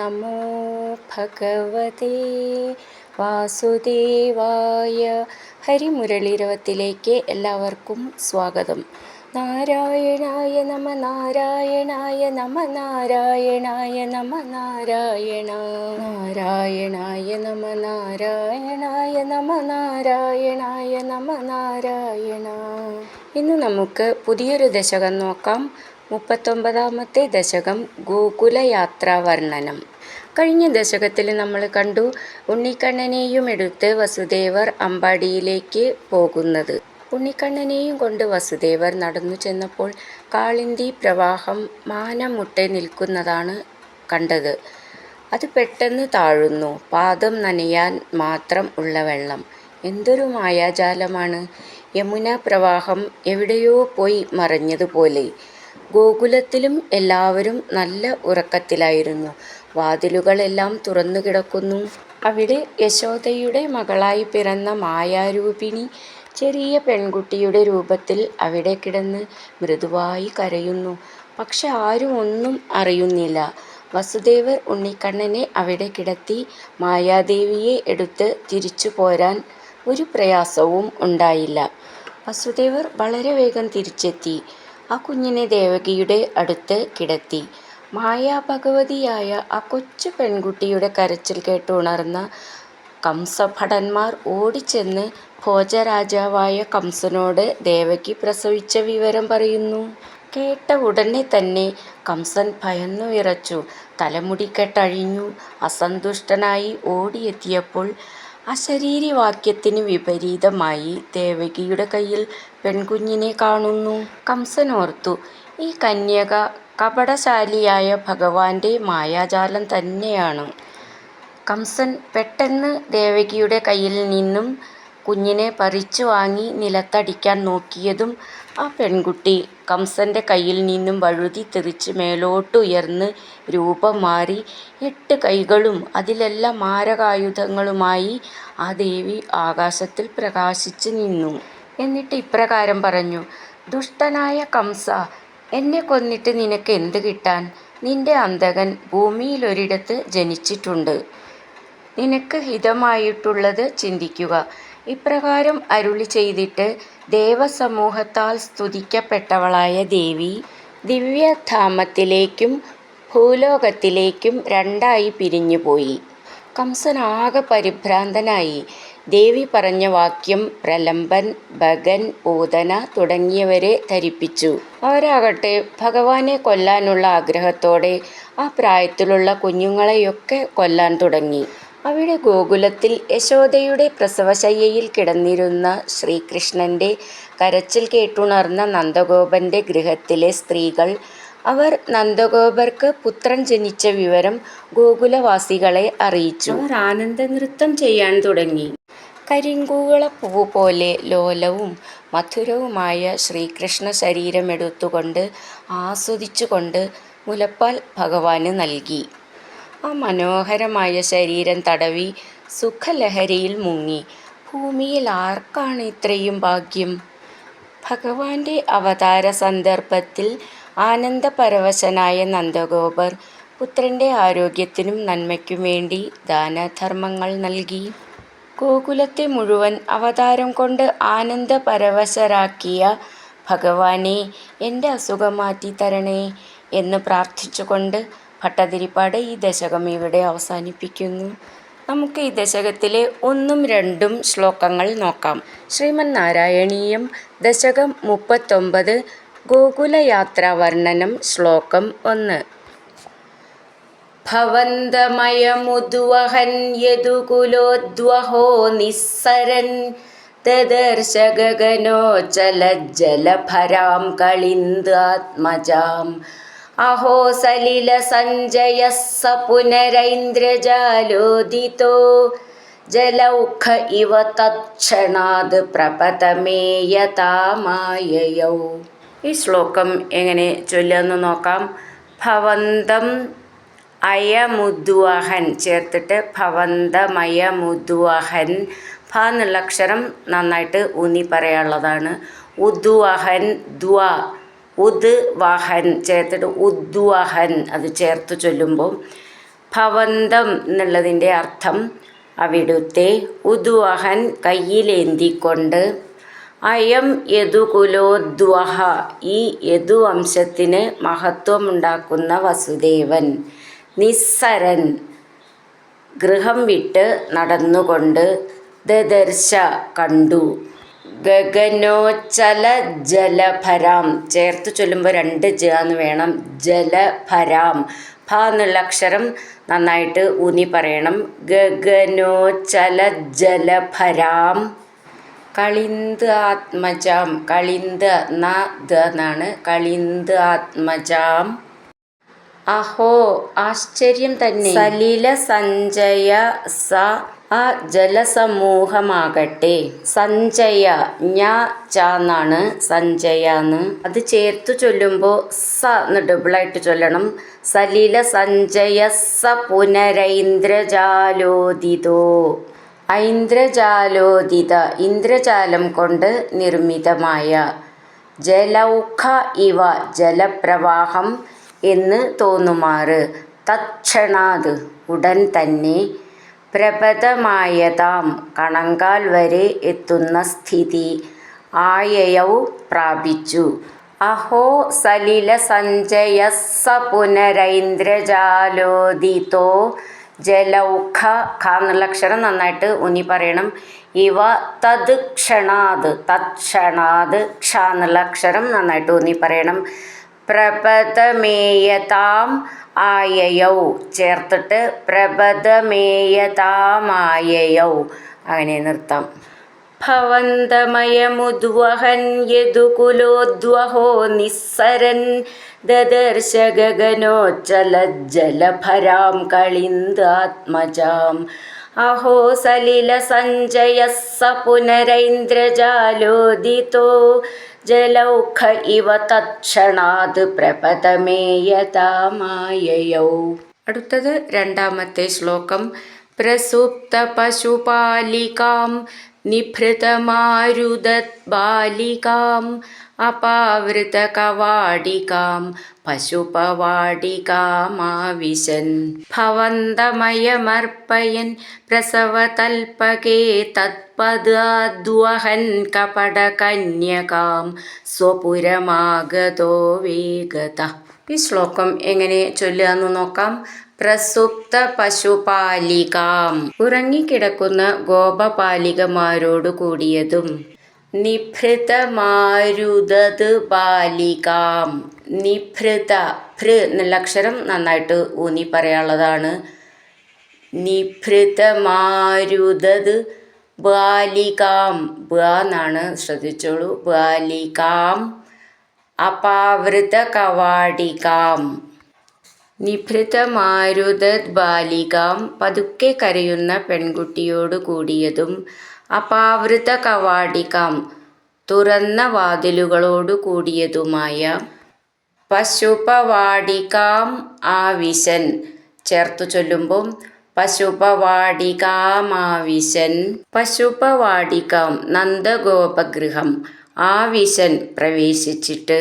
നമോ ഭഗവതേ വാസുദേവായ. ഹരിമുരളീരവത്തിലേക്ക് എല്ലാവർക്കും സ്വാഗതം. നാരായണായ നമ നാരായണായ നമ നാരായണായ നമ നാരായണ നാരായണായ നമ നാരായണായ നമ നാരായണായ നമ നാരായണ. ഇന്ന് നമുക്ക് പുതിയൊരു ദശകം നോക്കാം. 39ാമത്തെ ദശകം ഗോകുലയാത്രാ വർണ്ണനം. കഴിഞ്ഞ ദശകത്തിൽ നമ്മൾ കണ്ടു ഉണ്ണിക്കണ്ണനെയും എടുത്ത് വസുദേവർ അമ്പാടിയിലേക്ക് പോകുന്നത്. ഉണ്ണിക്കണ്ണനെയും കൊണ്ട് വസുദേവർ നടന്നു ചെന്നപ്പോൾ കാളിന്തി പ്രവാഹം മാനമുട്ടെ നിൽക്കുന്നതാണ് കണ്ടത്. അത് പെട്ടെന്ന് താഴുന്നു. പാദം നനയാൻ മാത്രം ഉള്ള വെള്ളം. എന്തൊരു മായാജാലമാണ്! യമുന പ്രവാഹം എവിടെയോ പോയി മറഞ്ഞതുപോലെ. ഗോകുലത്തിലും എല്ലാവരും നല്ല ഉറക്കത്തിലായിരുന്നു. വാതിലുകളെല്ലാം തുറന്നു കിടക്കുന്നു. അവിടെ യശോദയുടെ മകളായി പിറന്ന മായാരൂപിണി ചെറിയ പെൺകുട്ടിയുടെ രൂപത്തിൽ അവിടെ കിടന്ന് മൃദുവായി കരയുന്നു. പക്ഷെ ആരും ഒന്നും അറിയുന്നില്ല. വസുദേവർ ഉണ്ണിക്കണ്ണനെ അവിടെ കിടത്തി. മായാദേവിയെ എടുത്ത് തിരിച്ചു പോരാൻ ഒരു പ്രയാസവും ഉണ്ടായില്ല. വസുദേവർ വളരെ വേഗം തിരിച്ചെത്തി. ആ കുഞ്ഞിനെ ദേവകിയുടെ അടുത്ത് കിടത്തി. മായാഭഗവതിയായ ആ കൊച്ചു പെൺകുട്ടിയുടെ കരച്ചിൽ കേട്ട് ഉണർന്ന കംസഭടന്മാർ ഓടിച്ചെന്ന് ഭോജരാജാവായ കംസനോട് ദേവകി പ്രസവിച്ച വിവരം പറയുന്നു. കേട്ട ഉടനെ തന്നെ കംസൻ ഭയന്നു വിറച്ചു. തലമുടിക്കെട്ടഴിഞ്ഞു അസന്തുഷ്ടനായി ഓടിയെത്തിയപ്പോൾ അശരീരിവാക്യത്തിന് വിപരീതമായി ദേവകിയുടെ കയ്യിൽ പെൺകുഞ്ഞിനെ കാണുന്നു. കംസൻ ഓർത്തു, ഈ കന്യക കപടശാലിയായ ഭഗവാന്റെ മായാജാലം തന്നെയാണ്. കംസൻ പെട്ടെന്ന് ദേവകിയുടെ കയ്യിൽ നിന്നും കുഞ്ഞിനെ പറിച്ചു വാങ്ങി നിലത്തടിക്കാൻ നോക്കിയതും ആ പെൺകുട്ടി കംസന്റെ കയ്യിൽ നിന്നും വഴുതി തെറിച്ച് മേലോട്ടുയർന്ന് രൂപം മാറി 8 കൈകളും അതിലെല്ലാം മാരകായുധങ്ങളുമായി ആ ദേവി ആകാശത്തിൽ പ്രകാശിച്ചു നിന്നു. എന്നിട്ട് ഇപ്രകാരം പറഞ്ഞു: ദുഷ്ടനായ കംസ, എന്നെ കൊന്നിട്ട് നിനക്ക് എന്ത് കിട്ടാൻ? നിന്റെ അന്തകൻ ഭൂമിയിലൊരിടത്ത് ജനിച്ചിട്ടുണ്ട്. നിനക്ക് ഹിതമായിട്ടുള്ളത് ചിന്തിക്കുക. ഇപ്രകാരം അരുളി ചെയ്തിട്ട് ദേവസമൂഹത്താൽ സ്തുതിക്കപ്പെട്ടവളായ ദേവി ദിവ്യധാമത്തിലേക്കും ഭൂലോകത്തിലേക്കും രണ്ടായി പിരിഞ്ഞുപോയി. കംസൻ ആകെ പരിഭ്രാന്തനായി. ദേവി പറഞ്ഞ വാക്യം പ്രലംബൻ, ഭഗൻ, പൂതന തുടങ്ങിയവരെ ധരിപ്പിച്ചു. അവരാകട്ടെ ഭഗവാനെ കൊല്ലാനുള്ള ആഗ്രഹത്തോടെ ആ പ്രായത്തിലുള്ള കുഞ്ഞുങ്ങളെയൊക്കെ കൊല്ലാൻ തുടങ്ങി. അവിടെ ഗോകുലത്തിൽ യശോദയുടെ പ്രസവശയ്യയിൽ കിടന്നിരുന്ന ശ്രീകൃഷ്ണന്റെ കരച്ചിൽ കേട്ടുണർന്ന നന്ദഗോപന്റെ ഗൃഹത്തിലെ സ്ത്രീകൾ, അവർ നന്ദഗോപർക്ക് പുത്രൻ ജനിച്ച വിവരം ഗോകുലവാസികളെ അറിയിച്ചു. അവർ ആനന്ദനൃത്തം ചെയ്യാൻ തുടങ്ങി. കരിങ്കൂവളപ്പൂ പോലെ ലോലവും മധുരവുമായ ശ്രീകൃഷ്ണ ശരീരമെടുത്തുകൊണ്ട് ആസ്വദിച്ചുകൊണ്ട് മുലപ്പാൽ ഭഗവാന് നൽകി. ആ മനോഹരമായ ശരീരം തടവി സുഖലഹരിയിൽ മുങ്ങി. ഭൂമിയിൽ ആർക്കാണ് ഇത്രയും ഭാഗ്യം? ഭഗവാന്റെ അവതാര സന്ദർഭത്തിൽ ആനന്ദപരവശനായ നന്ദഗോപർ പുത്രന്റെ ആരോഗ്യത്തിനും നന്മയ്ക്കും വേണ്ടി ദാനധർമ്മങ്ങൾ നൽകി. ഗോകുലത്തെ മുഴുവൻ അവതാരം കൊണ്ട് ആനന്ദപരവശരാക്കിയ ഭഗവാനെ, എൻ്റെ അസുഖം മാറ്റി തരണേ എന്ന് പ്രാർത്ഥിച്ചുകൊണ്ട് ഭട്ടതിരിപ്പാട് ഈ ദശകം ഇവിടെ അവസാനിപ്പിക്കുന്നു. നമുക്ക് ഈ ദശകത്തിലെ 1ഉം 2ഉം ശ്ലോകങ്ങൾ നോക്കാം. ശ്രീമന്നാരായണീയം ദശകം 39 ഗോകുലയാത്രാ വർണ്ണനം. ശ്ലോകം 1. ഭവന്തമയമുദ്വഹൻ യദുകുലോദ്വഹോ നിസ്സരൻ ദദർശ ഗഗനോചലജ്ജലഭരാം കളിന്ദാത്മജാം അഹോ സലില സഞ്ജയഃ സ പുനരൈന്ദ്രജാലോദിതോ ജലൗഖ ഇവ തത്ക്ഷണാത് പ്രപതമേയതാമായയൗ. ഈ ശ്ലോകം എങ്ങനെ ചൊല്ലുമെന്ന് നോക്കാം. ഭവന്തം അയമുദ്വഹൻ ചേർത്തിട്ട് ഭവന്തമയമുദ്വഹൻ. ഭ എന്നുള്ള അക്ഷരം നന്നായിട്ട് ഊന്നി പറയാനുള്ളതാണ്. ഉദ്വഹൻ, ദ്വ, ഉദ് വഹൻ ചേർത്തിട്ട് ഉദ്വഹൻ അത് ചേർത്ത് ചൊല്ലുമ്പോൾ ഭവന്തം എന്നുള്ളതിൻ്റെ അർത്ഥം അവിടുത്തെ, ഉദ്വഹൻ കയ്യിലേന്തിക്കൊണ്ട്, അയം യദുകുലോദ്വഹ ഈ യദുവംശത്തിന് മഹത്വമുണ്ടാക്കുന്ന വസുദേവൻ, നിസ്സരൻ ഗൃഹം വിട്ട് നടന്നുകൊണ്ട്, ദദർശ കണ്ടു, ഗഗനോച്ചല ജലഭരാം ചേർത്ത് ചൊല്ലുമ്പോൾ 2 ജ എന്ന് വേണം, ജലഭരാം ഭ എന്നുള്ള അക്ഷരം നന്നായിട്ട് ഊന്നി പറയണം. ഗഗനോച്ചല ജലഭരാം കളിന്ത് ആത്മജാം, കളിന്ത് ന ദ എന്നാണ്, കളിന്ത് ആത്മജാം. അഹോ ആശ്ചര്യം തന്നെ, സലില സഞ്ജയ സ ആ ജലസമൂഹമാകട്ടെ, സഞ്ജയ ഞ ച എന്നാണ് സഞ്ജയ എന്ന്, അത് ചേർത്ത് ചൊല്ലുമ്പോൾ സ എന്ന് ഡബിളായിട്ട് ചൊല്ലണം. സലില സഞ്ജയ സ പുനരൈന്ദ്രജാലോദിതോ, ഐന്ദ്രജാലോദിത ഇന്ദ്രജാലം കൊണ്ട് നിർമ്മിതമായ, ജലൗഖ ഇവ ജലപ്രവാഹം എന്ന് തോന്നുമാറ്, തത്ക്ഷണാത് ഉടൻ തന്നെ, പ്രപദമായതാം കണങ്കാൽ വരെ എത്തുന്ന സ്ഥിതി, ആയയൗ പ്രാപിച്ചു. അഹോ സലില സഞ്ജയ സ പുനരൈന്ദ്രജാലോദിതോ ജലൗഖ ഖ എന്നുള്ള അക്ഷരം നന്നായിട്ട് ഊന്നി പറയണം. ഇവ തത് ക്ഷണാത്, തത്ക്ഷണാത് ക്ഷ എന്നുള്ള അക്ഷരം നന്നായിട്ട് ഊന്നി പറയണം. പ്രപദമേയതാം ആയയൗ ചേർത്തിട്ട് പ്രപദമേയതാമായയൗ അങ്ങനെ നിർത്താം. ഭവന്തമയമുദ്വഹൻ യദുകുലോദ്വഹോ നിസ്സരൻ, ദദർശ ഗഗനോജ്ജലജ്ജലഭരാം കളിന്ദാത്മജാം. അഹോ സലില സഞ്ജയ സ പുനരൈന്ദ്രജാലോദിതോ ജലൗഖ ഇവ തത്ക്ഷണാത് പ്രപദമേയതാമായയൗ. അടുത്തത് 2ാമത്തെ ശ്ലോകം. പ്രസുപ്ത പശുപാലികാം നിഭൃതമാരുതബാലികാം അപാവൃതകവാടികാം പശുപവാടികാമാവിശൻ, ഭവന്തമയമർപ്പയൻ പ്രസവതൽപകേ തത്പദാദ്വഹൻ കപടകന്യകാം സ്വപുരമാഗതോ വേഗത. ഈ ശ്ലോകം എങ്ങനെ ചൊല്ലുകയെന്ന് നോക്കാം. പ്രസുപ്ത പശുപാലികാം ഉറങ്ങിക്കിടക്കുന്ന ഗോപപാലികമാരോട് കൂടിയതും, നിഭൃതമാരുതത് ബാലികാം നിഭൃത ഭൃ എന്നുള്ള അക്ഷരം നന്നായിട്ട് ഊന്നി പറയാനുള്ളതാണ്. നിഭൃതമാരുതത് ബാലികാം ബ എന്നാണ്, ശ്രദ്ധിച്ചോളൂ. ബാലികാം അപാവൃത കവാടികാം. നിഭൃതമാരുതത് ബാലികാം പതുക്കെ കരയുന്ന പെൺകുട്ടിയോട് കൂടിയതും, അപാവൃത കവാടികാം തുറന്ന വാതിലുകളോടു കൂടിയതുമായ, പശുപവാടികാം ആവിശൻ ചേർത്തു ചൊല്ലുമ്പോൾ പശുപവാടികാമാവിശൻ, പശുപവാടികാം നന്ദഗോപഗൃഹം, ആവിശൻ പ്രവേശിച്ചിട്ട്,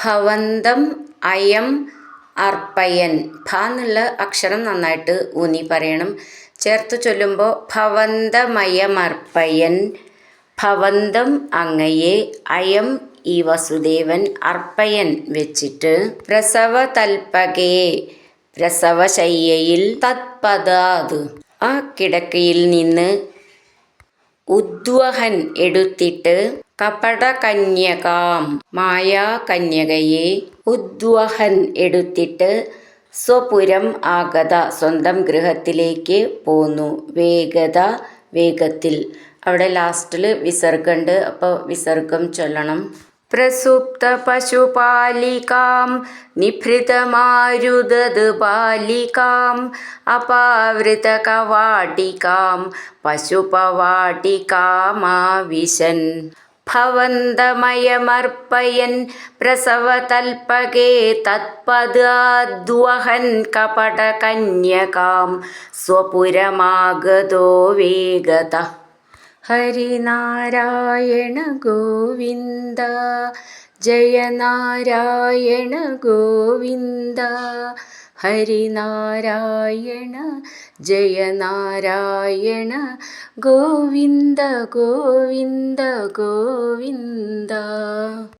ഭവന്തം അയം അർപ്പയൻ ഭ എന്നുള്ള അക്ഷരം നന്നായിട്ട് ഊന്നി പറയണം. ചേർത്ത് ചൊല്ലുമ്പോൾ ഭവന്തമയമർപ്പയൻ, ഭവന്തം അങ്ങയെ, അയം ഈ വസുദേവൻ, അർപ്പയൻ വെച്ചിട്ട്, പ്രസവതൽപകേ പ്രസവശയ്യയിൽ, തത്പദാത് ആ കിടക്കയിൽ നിന്ന്, ഉദ്വഹൻ എടുത്തിട്ട്, കപടകന്യകാം മായാകന്യകയെ, ഉദ്വഹൻ എടുത്തിട്ട്, സ്വപുരം ആഗത സ്വന്തം ഗൃഹത്തിലേക്ക് പോന്നു, വേഗത വേഗത്തിൽ. അവിടെ ലാസ്റ്റിൽ വിസർഗമുണ്ട്, അപ്പോൾ വിസർഗം ചൊല്ലണം. പ്രസുപ്ത പശുപാലികാം നിഭൃതമാരുതത് ബാലികാം അപാവൃത കവാടികാം പശുപവാടികാമാവിശൻ, ഭവന്തമയമർപ്പയൻ പ്രസവതൽപകേ തത്പദാദ്വഹൻ കപടകന്യകാം സ്വപുരമാഗതോ വേഗത. ഹരിനാരായണ ഗോവിന്ദ, ജയ നാരായണ ഗോവിന്ദ, ഹരിനാരായണ ജയ നാരായണ ഗോവിന്ദ ഗോവിന്ദ ഗോവിന്ദ.